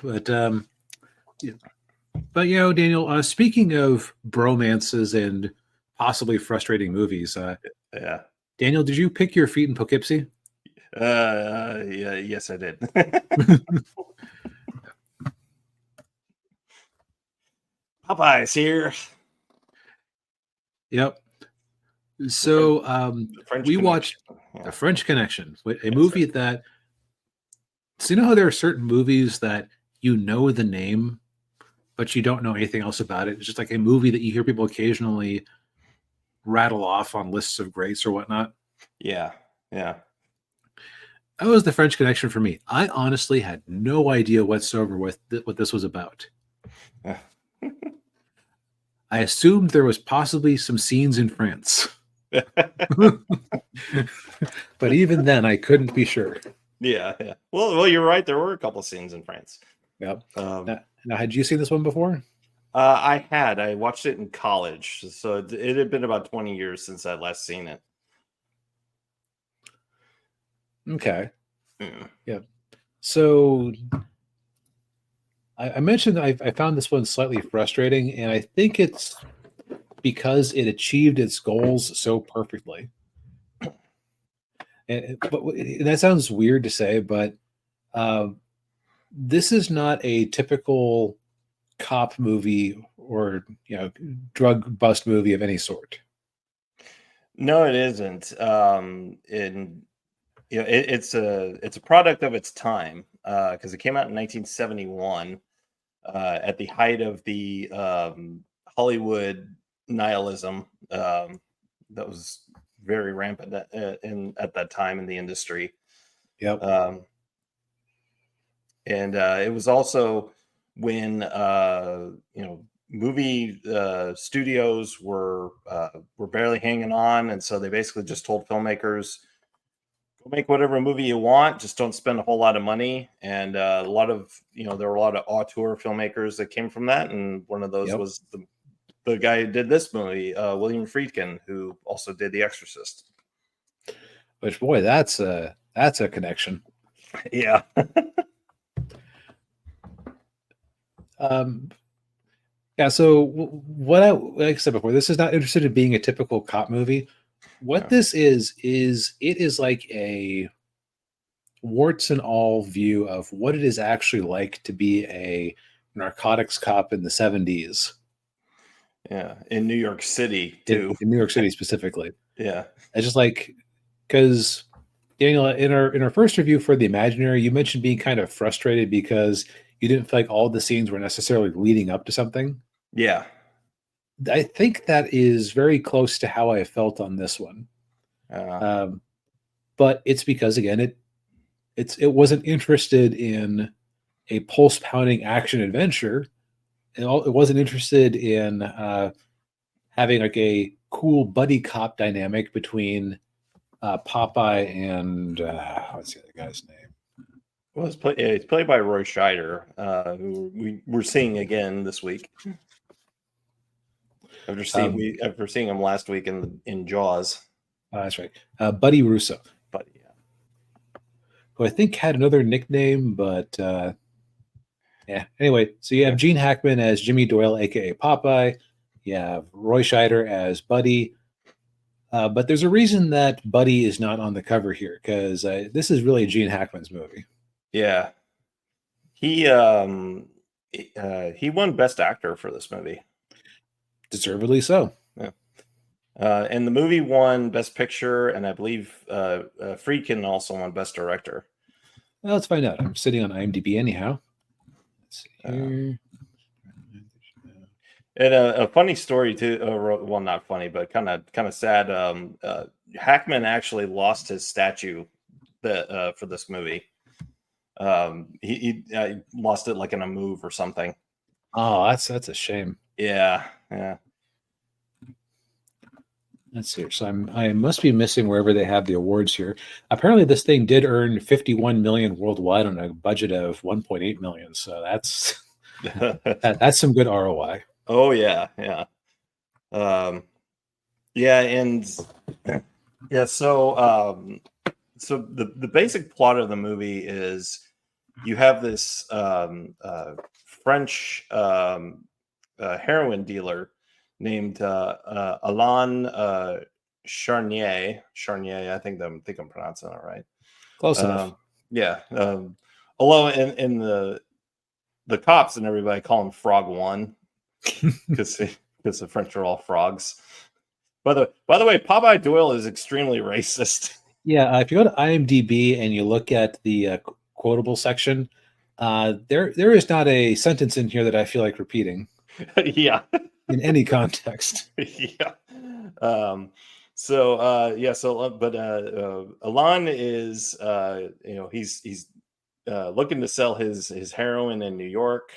But yeah. But Daniel, speaking of bromances and possibly frustrating movies, Yeah. Daniel, did you pick your feet in Poughkeepsie? Yeah, yes, I did. Popeye's here. Yep. So we Connection. watched Yeah. The French Connection, a movie right. that. So you know how there are certain movies that you know the name, but you don't know anything else about it. It's just like a movie that you hear people occasionally rattle off on lists of greats or whatnot. Yeah. Yeah. That was The French Connection for me. I honestly had no idea whatsoever what this was about. I assumed there was possibly some scenes in France. But even then, I couldn't be sure. Yeah. Well, you're right. There were a couple scenes in France. Yep. Now, had you seen this one before? I had. I watched it in college, so it had been about 20 years since I'd last seen it. Okay. Yeah. So I mentioned I found this one slightly frustrating, and I think it's because it achieved its goals so perfectly. And that sounds weird to say, but this is not a typical cop movie or drug bust movie of any sort. No, it isn't. It's a product of its time because it came out in 1971 at the height of the Hollywood nihilism that was very rampant at that time in the industry. Yep. And it was also when movie studios were barely hanging on, and so they basically just told filmmakers, go make whatever movie you want, just don't spend a whole lot of money. And a lot of there were a lot of auteur filmmakers that came from that, and one of those was the guy who did this movie, William Friedkin, who also did The Exorcist. Which, boy, that's a connection. Yeah. Yeah. So like I said before, this is not interested in being a typical cop movie. What this is it is like a warts and all view of what it is actually like to be a narcotics cop in the 70s. Yeah, in New York City too. In New York City specifically. Yeah. It's just like, because Daniel, in our first review for The Imaginary, you mentioned being kind of frustrated because you didn't feel like all the scenes were necessarily leading up to something. Yeah. I think that is very close to how I felt on this one. But it's because, again, it wasn't interested in a pulse pounding action adventure. It wasn't interested in having like a cool buddy cop dynamic between Popeye and what's the other guy's name? Well, it's played by Roy Scheider, who we're seeing again this week. After seeing him last week in Jaws. That's right, Buddy Russo. Buddy, yeah. Who I think had another nickname, but yeah. Anyway, so you have Gene Hackman as Jimmy Doyle, aka Popeye. You have Roy Scheider as Buddy. But there's a reason that Buddy is not on the cover here, because this is really Gene Hackman's movie. Yeah. He won Best Actor for this movie. Deservedly so. Yeah. And the movie won Best Picture, and I believe Friedkin also won Best Director. Well, let's find out. I'm sitting on IMDb anyhow. Let's see here. And a funny story too. Well, not funny, but kind of sad. Hackman actually lost his statue for this movie. He lost it like in a move or something. Oh, that's a shame. Yeah. Let's see. So I must be missing wherever they have the awards here. Apparently, this thing did earn 51 million worldwide on a budget of 1.8 million. So that's that's some good ROI. Oh yeah. And yeah. So the basic plot of the movie is you have this French heroin dealer named Alain Charnier. I think I'm pronouncing that right. Close enough. Yeah. Although in the cops and everybody call him Frog One because the French are all frogs. By the way, Popeye Doyle is extremely racist. Yeah, if you go to IMDb and you look at the quotable section, there is not a sentence in here that I feel like repeating Yeah. in any context. Yeah. But Alon is he's looking to sell his heroin in New York,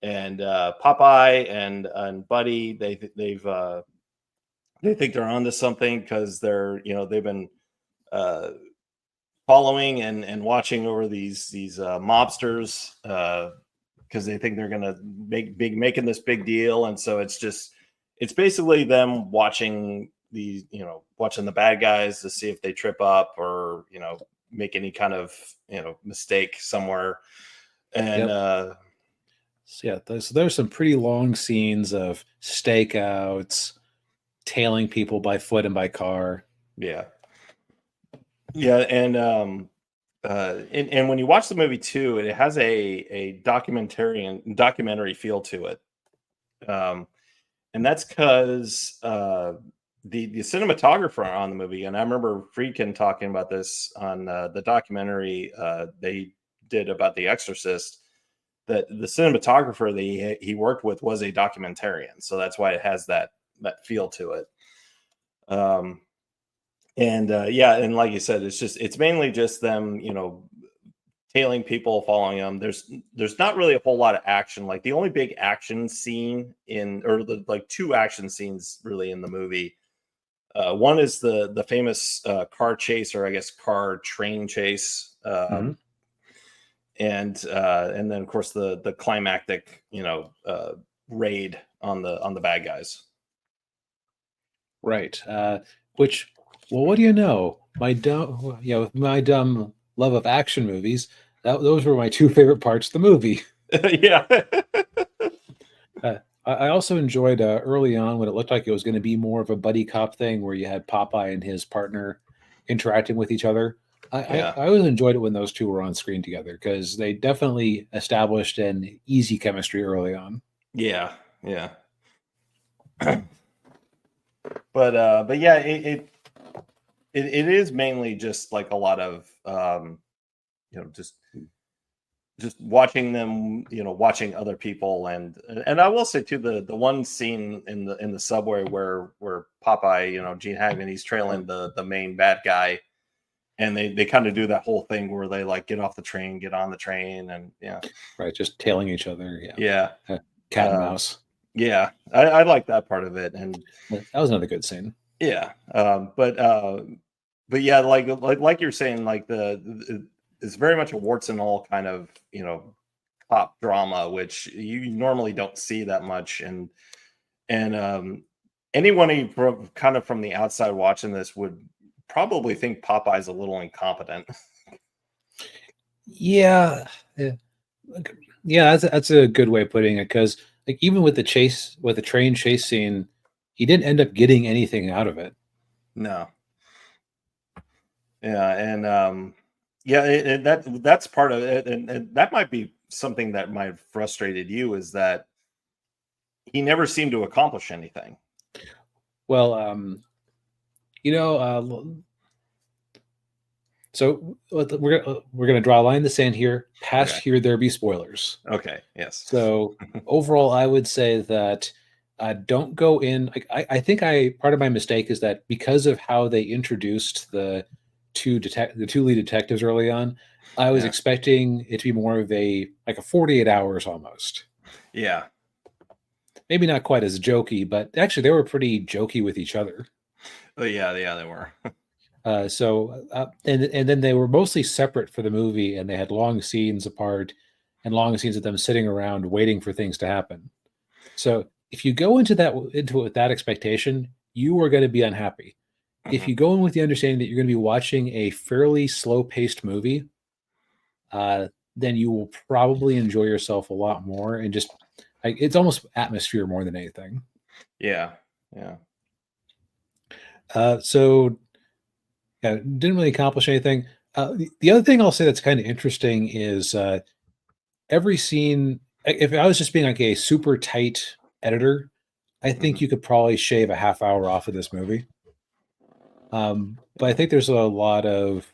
and Popeye and Buddy they think they're onto something because they've been following and watching over these mobsters because they think they're gonna making this big deal, and so it's basically them watching watching the bad guys to see if they trip up or make any kind of mistake somewhere, and Yep. So there's some pretty long scenes of stakeouts, tailing people by foot and by car. yeah, and when you watch the movie too, it has a documentary feel to it, and that's because the cinematographer on the movie, and I remember Friedkin talking about this on the documentary they did about The Exorcist, that the cinematographer that he worked with was a documentarian, so that's why it has that feel to it. And like you said, it's mainly just them, tailing people, following them. There's not really a whole lot of action. Like the only big action scene like two action scenes really in the movie. One is the famous car chase, or I guess car train chase, and then of course the climactic raid on the bad guys. Right. Which, well, what do you know? My dumb love of action movies. Those were my two favorite parts of the movie. Yeah. I also enjoyed early on when it looked like it was going to be more of a buddy cop thing where you had Popeye and his partner interacting with each other. I always enjoyed it when those two were on screen together because they definitely established an easy chemistry early on. Yeah. But yeah, it is mainly just like a lot of just watching them, watching other people, and I will say too, the one scene in the subway where Popeye, Gene Hackman, he's trailing the main bad guy, and they kind of do that whole thing where they like get off the train, get on the train, and right, just tailing each other. Cat and mouse. Yeah, I like that part of it, and that was another good scene. Yeah, but yeah, like you're saying, like it's very much a warts and all kind of pop drama, which you normally don't see that much, and anyone kind of from the outside watching this would probably think Popeye's a little incompetent. Yeah, that's a good way of putting it, because like even with the train chase scene, he didn't end up getting anything out of it. No. Yeah, and that's part of it, and that might be something that might have frustrated you, is that he never seemed to accomplish anything. Well, so we're gonna draw a line in the sand here. Past here, there be spoilers. Okay. Yes. So overall, I would say that don't go in. I think part of my mistake is that because of how they introduced the two lead detectives early on, I was expecting it to be more of a 48 hours almost. Yeah. Maybe not quite as jokey, but actually they were pretty jokey with each other. Oh yeah, they were. And then they were mostly separate for the movie, and they had long scenes apart and long scenes of them sitting around waiting for things to happen. So if you go into it with that expectation, you are going to be unhappy. Mm-hmm. If you go in with the understanding that you're going to be watching a fairly slow-paced movie, then you will probably enjoy yourself a lot more, and just like it's almost atmosphere more than anything. Yeah. Yeah. So yeah, didn't really accomplish anything. The other thing I'll say that's kind of interesting is every scene. If I was just being like a super tight editor, I think you could probably shave a half hour off of this movie. But I think there's a lot of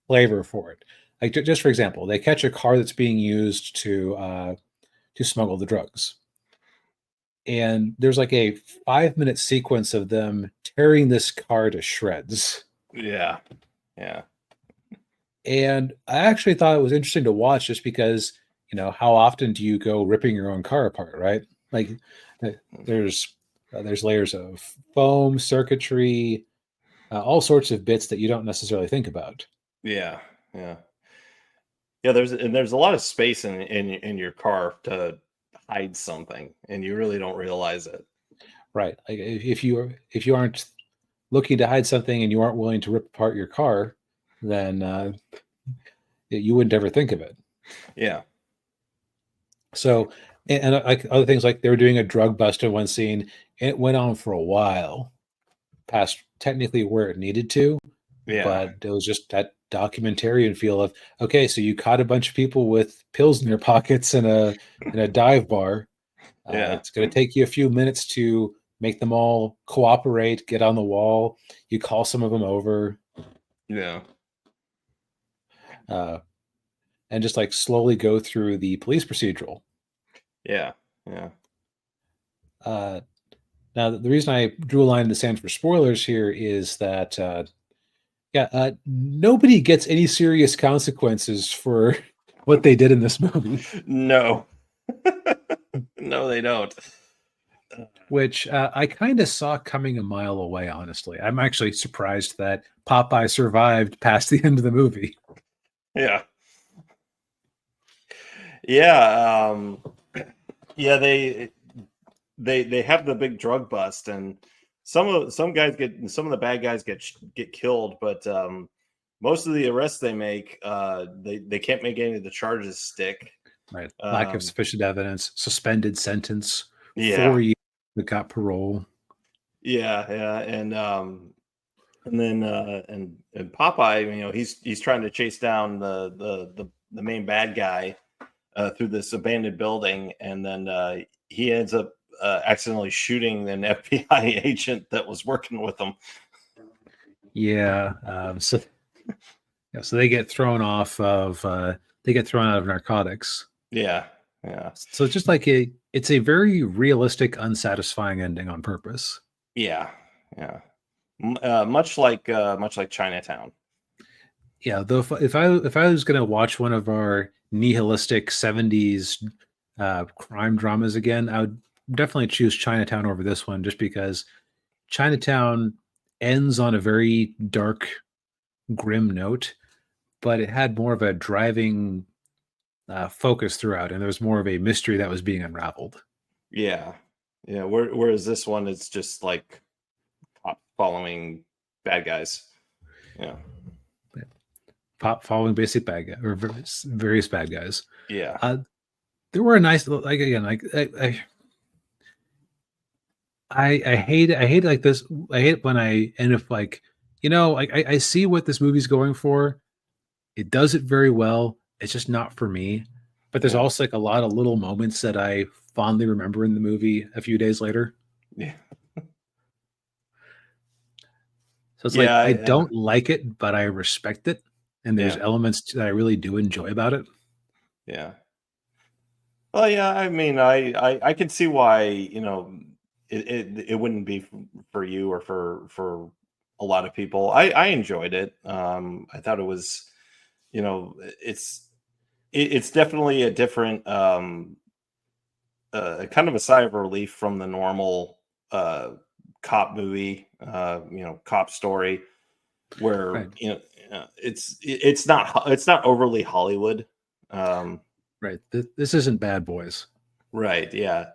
flavor for it. Like just for example, they catch a car that's being used to smuggle the drugs, and there's like a 5 minute sequence of them tearing this car to shreds. Yeah. Yeah. And I actually thought it was interesting to watch just because, how often do you go ripping your own car apart, right? Like uh, there's there's layers of foam, circuitry, all sorts of bits that you don't necessarily think about. Yeah. Yeah. Yeah, there's a lot of space in your car to hide something, and you really don't realize it. Right. Like if you aren't looking to hide something and you aren't willing to rip apart your car, then you wouldn't ever think of it. Yeah. So, and like other things, like they were doing a drug bust in one scene, and it went on for a while, past technically where it needed to, Yeah. but it was just that documentarian feel of, okay, so you caught a bunch of people with pills in their pockets in a dive bar. Yeah. It's going to take you a few minutes to make them all cooperate, get on the wall. You call some of them over, Yeah. uh, and just like slowly go through the police procedural. Yeah. Yeah. Uh, Now, the reason I drew a line in the sand for spoilers here is that, nobody gets any serious consequences for what they did in this movie, No. No, they don't. which I kind of saw coming a mile away, honestly. I'm actually surprised that Popeye survived past the end of the movie. Yeah. Yeah. Yeah. They have the big drug bust, and some of the bad guys get killed, but most of the arrests they make, they can't make any of the charges stick. Right. Lack of sufficient evidence, suspended sentence, Yeah. 4 years that got parole. Yeah. Yeah. And then and Popeye, he's trying to chase down the main bad guy through this abandoned building, and then he ends up accidentally shooting an FBI agent that was working with him. Yeah. So they get thrown off of they get thrown out of narcotics. Yeah, yeah, So it's just like it's a very realistic, unsatisfying ending on purpose. yeah, yeah. Much like Chinatown. Yeah, though if I was gonna watch one of our nihilistic '70s crime dramas again, I would definitely choose Chinatown over this one, just because Chinatown ends on a very dark, grim note, but it had more of a driving focus throughout, and there was more of a mystery that was being unraveled. Yeah, yeah. Whereas this one, it's just like following bad guys. Yeah, Pop following basic bad guy or various bad guys. yeah, There were a nice, like again, like I hate like this. I hate when I end up like, like I see what this movie's going for. It does it very well. It's just not for me. But there's yeah, also like a lot of little moments that I fondly remember in the movie a few days later. yeah, So it's like yeah, I don't like it, but I respect it, and there's yeah, elements that I really do enjoy about it. yeah. Well, yeah. I mean, I can see why it wouldn't be for you or for a lot of people. I enjoyed it. I thought it was, it's it's definitely a different kind of a sigh of relief from the normal cop movie, cop story, where Right, it's not overly Hollywood. Um, right. This isn't Bad Boys. right? Yeah,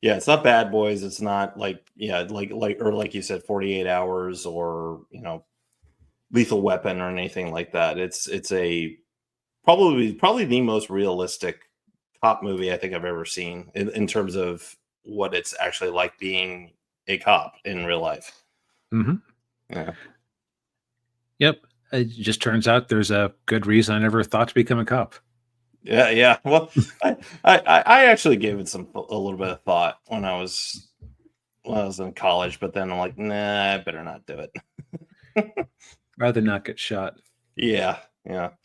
yeah. It's not Bad Boys. It's not like, or like you said, 48 Hours, or Lethal Weapon or anything like that. It's a probably the most realistic cop movie I think I've ever seen in terms of what it's actually like being a cop in real life. Mm-hmm. Yeah. Yep. It just turns out there's a good reason I never thought to become a cop. Yeah. Well, I actually gave it a little bit of thought when I was in college, but then I'm like, nah, I better not do it. Rather not get shot. Yeah. But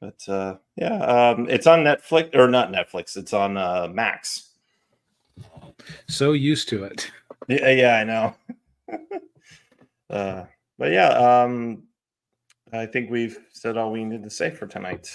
it's on Netflix, or not Netflix. It's on Max. So used to it. Yeah, I know. But yeah, I think we've said all we needed to say for tonight.